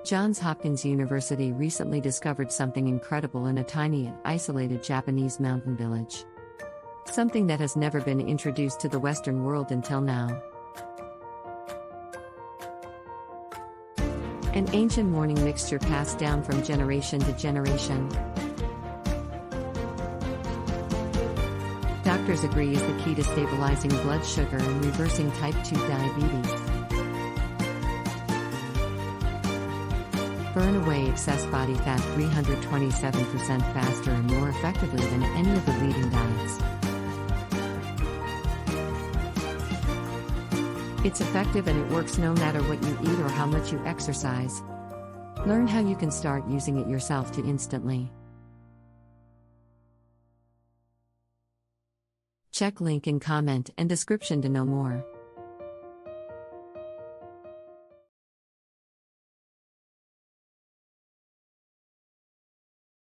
Johns Hopkins University recently discovered something incredible in a tiny and isolated Japanese mountain village. Something that has never been introduced to the Western world until now. An ancient morning mixture passed down from generation to generation. Doctors agree is the key to stabilizing blood sugar and reversing type 2 diabetes. Burn away excess body fat 327% faster and more effectively than any of the leading diets. It's effective and it works no matter what you eat or how much you exercise. Learn how you can start using it yourself to instantly. Check link in comment and description to know more.